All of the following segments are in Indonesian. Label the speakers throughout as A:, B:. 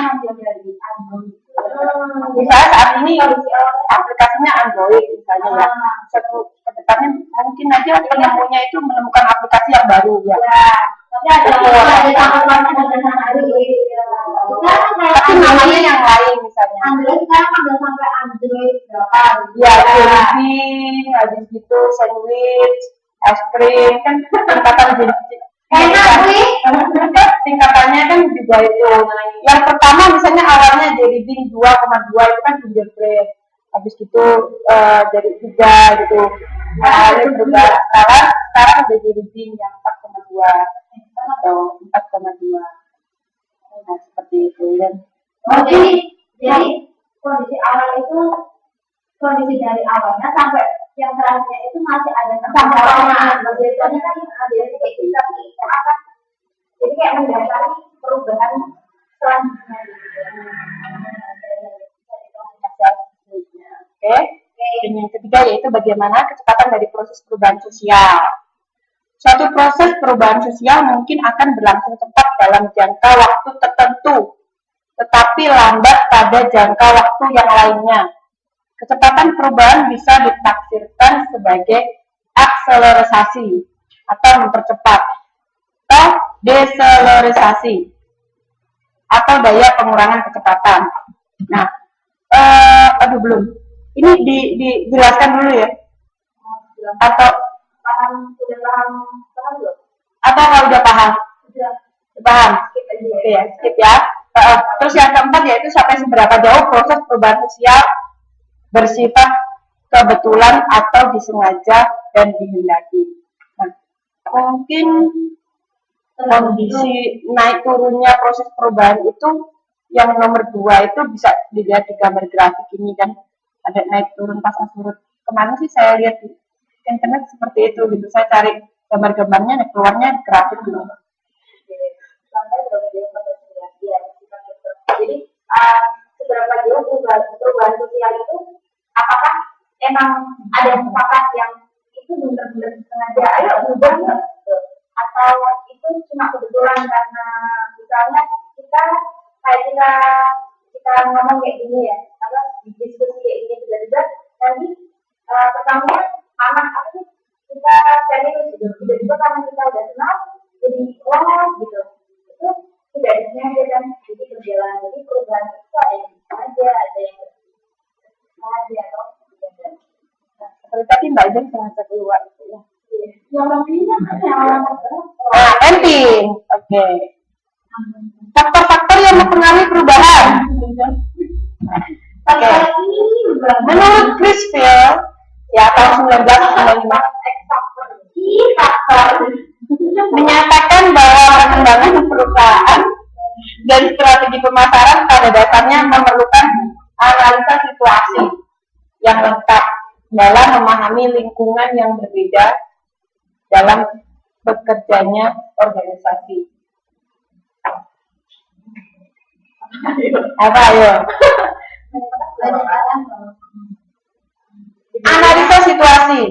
A: ngambil dari Android.
B: Misalnya saat ini aplikasinya Android misalnya ya. Satu kedepannya mungkin aja penemunya itu menemukan aplikasi yang baru ya.
A: Tapi ada
B: tapi namanya yang lain misalnya.
A: Android sekarang udah sampai Android berapa?
B: Ya, jelly, habis gitu sandwich, es krim kan tingkatan jenis. Tingkatannya kan juga itu. Yang pertama misalnya awalnya jadi bean 2,2 itu kan gingerbread. Habis itu dari 3 gitu. Nah, berubah sekarang udah jadi bean yang 4,2 atau 4,2. Nah, seperti itu kan.
A: Jadi kondisi awal itu kondisi dari awalnya sampai yang terakhirnya itu masih ada sampai biasanya kan ada kayak gitu itu akan jadi kayak mendasari perubahan selanjutnya.
B: Oke. Dan yang ketiga yaitu bagaimana kecepatan dari proses perubahan sosial. Suatu proses perubahan sosial mungkin akan berlangsung cepat dalam jangka waktu tertentu, tetapi lambat pada jangka waktu yang lainnya. Kecepatan perubahan bisa ditafsirkan sebagai akselerasi atau mempercepat, atau deselerisasi atau daya pengurangan kecepatan. Nah, belum. Ini dijelaskan dulu ya. Atau kalau udah paham? Paham. Oke ya, skip ya. Terus yang keempat yaitu sampai seberapa jauh proses perubahan sosial bersifat kebetulan atau disengaja dan dihendaki. Nah, mungkin kondisi naik turunnya proses perubahan itu yang nomor 2 itu bisa dilihat di gambar grafik ini kan, ada naik turun pasang surut. Kemana sih saya lihat di internet seperti itu gitu, saya cari gambar-gambarnya, keluarnya grafik dulu.
A: Jadi seberapa jauh perubahan sosial itu, apakah emang ada sepakat yang itu benar-benar sengaja ayo berubah atau itu cuma kebetulan karena misalnya kita ngomong kayak gini ya, diskusi kayak gini tiba-tiba nanti pertemuan panas apa sih kita serius gitu, tiba-tiba karena kita udah kenal jadi gitu, itu tidak disengaja dan jadi berjalan. Jadi perubahan itu ada yang sengaja, ada yang sengaja atau tidak.
B: Seperti tadi Mbak Jen sengaja keluar gitu ya. Penting. Oke. Faktor-faktor yang mempengaruhi perubahan. Oke. Menurut Crisfield, ya tahun 1995, menyatakan bahwa perkembangan perusahaan dan strategi pemasaran pada dasarnya memerlukan analisa situasi yang lengkap dalam memahami lingkungan yang berbeda dalam bekerjanya organisasi. Apa ayo? Analisa situasi.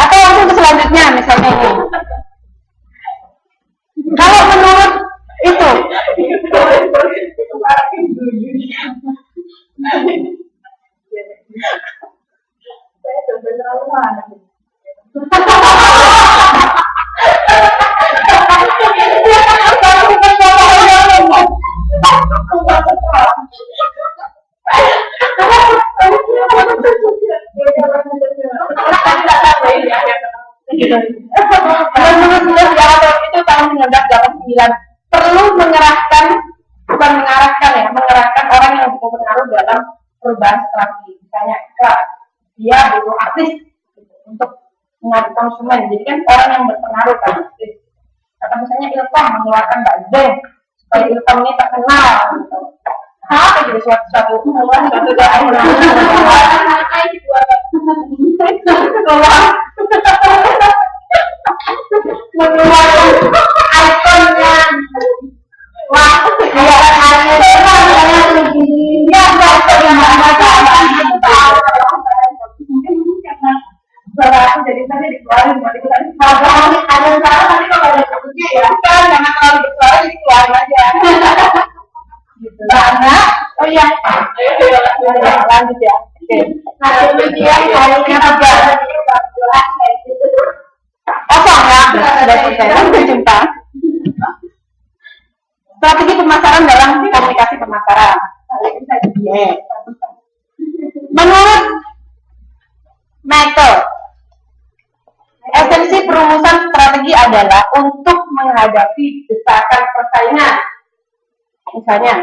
B: Atau langsung ke selanjutnya misalnya ini. Kalau menurut itu itu tahun 1989 perlu mengerahkan orang yang berpengaruh dalam perubahan strategi. Misalnya dia butuh artis untuk mengatur konsumen, jadi kan orang yang berpengaruh kan. Atau misalnya Ilkom mengeluarkan Mbak Zen supaya Ilkom ini terkenal gitu. Apa jadi suatu daerah mengeluarkan ikonnya. Wah, jadi tadi dikeluarin ada salah tadi kalau ada sebutnya ya kan, jangan terlalu bersuara dikeluarin aja gitu. Enggak. Oh iya. Lanjut ya. Oke.
A: Hasil ujian hari ini juga
B: Kosong ya. Sudah selesai. Sampai jumpa. Strategi pemasaran dalam komunikasi pemasaran. Menurut Michael, esensi perumusan strategi adalah untuk menghadapi desakan persaingan. Misalnya,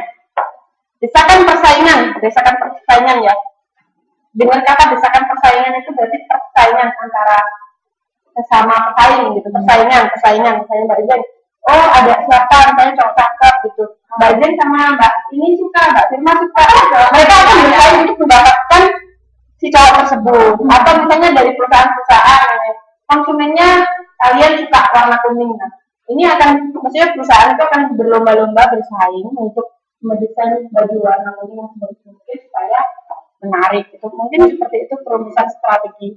B: desakan persaingan ya. Dengan kata desakan persaingan itu berarti persaingan antara sesama pesaing gitu, persaingan. Misalnya Mbak Jen, oh ada siapa, misalnya cowok cakep gitu. Mbak Jen sama Mbak ini suka, Mbak Firma suka. Mereka akan bersaing untuk mendapatkan si cowok tersebut. Atau misalnya dari perusahaan-perusahaan, konsumennya kalian suka warna kuning. Nah, ini akan, maksudnya perusahaan itu akan berlomba-lomba bersaing untuk mendesain baju warna kuning yang sebagus mungkin supaya menarik. Itu mungkin seperti itu perumusan strategi.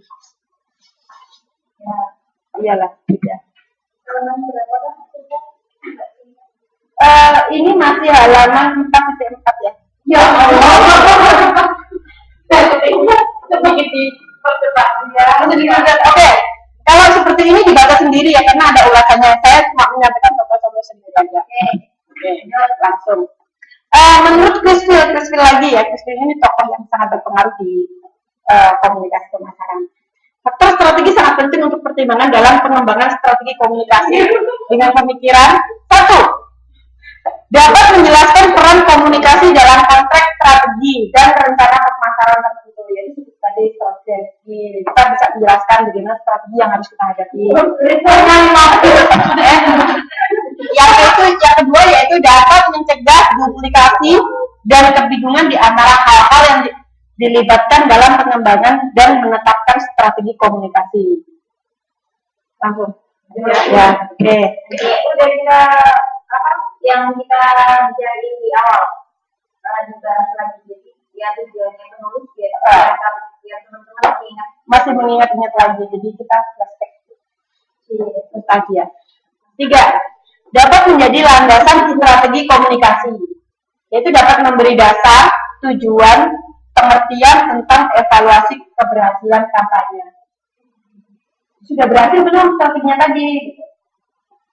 B: Ya, iyalah, ya. Ini masih halaman 4.4 ya. Ya Allah. Oke, kalau seperti ini dibaca sendiri ya karena ada ulasannya. Saya cuma menyampaikan contoh-contoh sendiri aja. Oke, langsung. Menurut Chrisfield lagi ya, Chrisfield ini tokoh yang sangat berpengaruh di komunikasi pemasaran. Faktor strategi sangat penting untuk pertimbangan dalam pengembangan strategi komunikasi dengan pemikiran. 1. Dapat menjelaskan peran komunikasi dalam konteks strategi dan rencana pemasaran tertentu. Yaitu tadi strategi, kita bisa menjelaskan bagaimana strategi yang harus kita hadapi. Yang kedua yaitu dapat mencegah duplikasi dan kebingungan di antara hal-hal yang dilibatkan dalam pengembangan dan menetapkan strategi komunikasi. Langsung. Ya, oke.
A: itu dari yang kita bicarain di awal. Juga lagi jadi ya tujuannya penulis biar teman-teman
B: masih mengingat-ingat lagi. Jadi kita flashback nostalgia. 3. Dapat menjadi landasan strategi komunikasi. Yaitu dapat memberi dasar, tujuan, pengertian tentang evaluasi keberhasilan kampanye. Sudah berhasil belum strateginya tadi?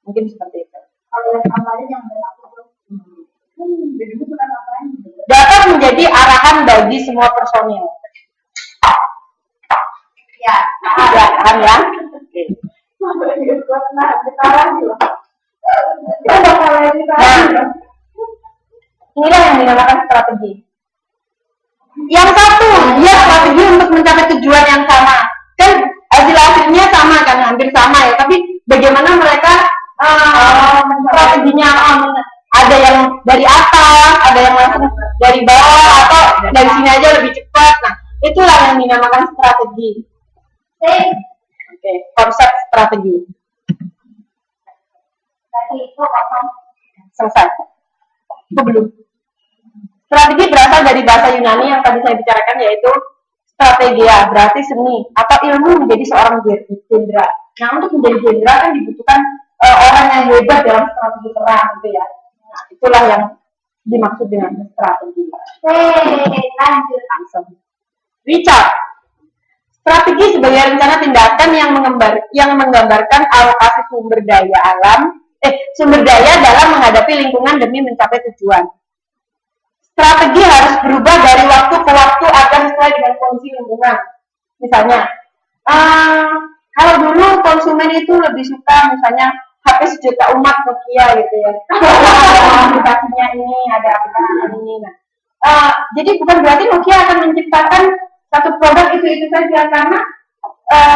B: Mungkin seperti itu.
A: Kalau yang kampanye yang berlaku
B: dapat menjadi arahan bagi semua personil.
A: Ya,
B: paham ya? Oke. Inilah yang dinamakan strategi. Yang satu, dia strategi untuk mencapai tujuan yang sama. Kan hasilnya sama kan, hampir sama ya. Tapi bagaimana mereka strateginya ada yang dari atas, ada yang langsung dari bawah, atau dari sini aja lebih cepat. Nah, itulah yang dinamakan strategi. Oke, konsep strategi.
A: Tadi itu apa?
B: Selesai. Itu belum. Strategi berasal dari bahasa Yunani yang tadi saya bicarakan, yaitu strategia, berarti seni atau ilmu menjadi seorang jenderal. Nah, untuk menjadi jenderal kan dibutuhkan orang yang hebat dalam strategi perang, gitu ya. Nah, itulah yang dimaksud dengan strategi.
A: Lanjut
B: langsung. Richard, strategi sebagai rencana tindakan yang menggambarkan alokasi sumber daya dalam menghadapi lingkungan demi mencapai tujuan. Strategi harus berubah dari waktu ke waktu agar sesuai dengan kondisi lingkungan. Misalnya, kalau dulu konsumen itu lebih suka misalnya HP sejuta umat Nokia gitu ya. Aplikasinya ini, ada aplikasinya ini. Nah, jadi bukan berarti Nokia akan menciptakan satu produk itu saja, karena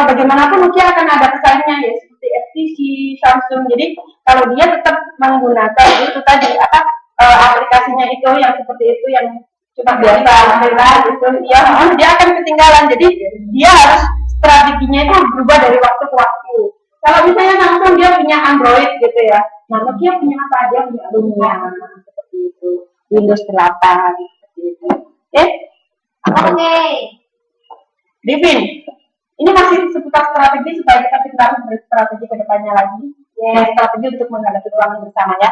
B: bagaimanapun Nokia akan ada pesaingnya ya, seperti HTC, Samsung. Jadi kalau dia tetap menggunakan itu tadi aplikasinya itu yang seperti itu yang cuma biasa itu ya, dia akan ketinggalan. Jadi dia harus strateginya itu berubah dari waktu ke waktu. Kalau misalnya Samsung dia punya Android gitu ya, nah Nokia punya apa? Dia punya Lumia seperti itu, Windows 8 seperti itu. Oke. Divin, ini masih seputar strategi supaya kita bisa berstrategi ke depannya lagi. Ya, strategi untuk menghadapi ruangan bersama ya.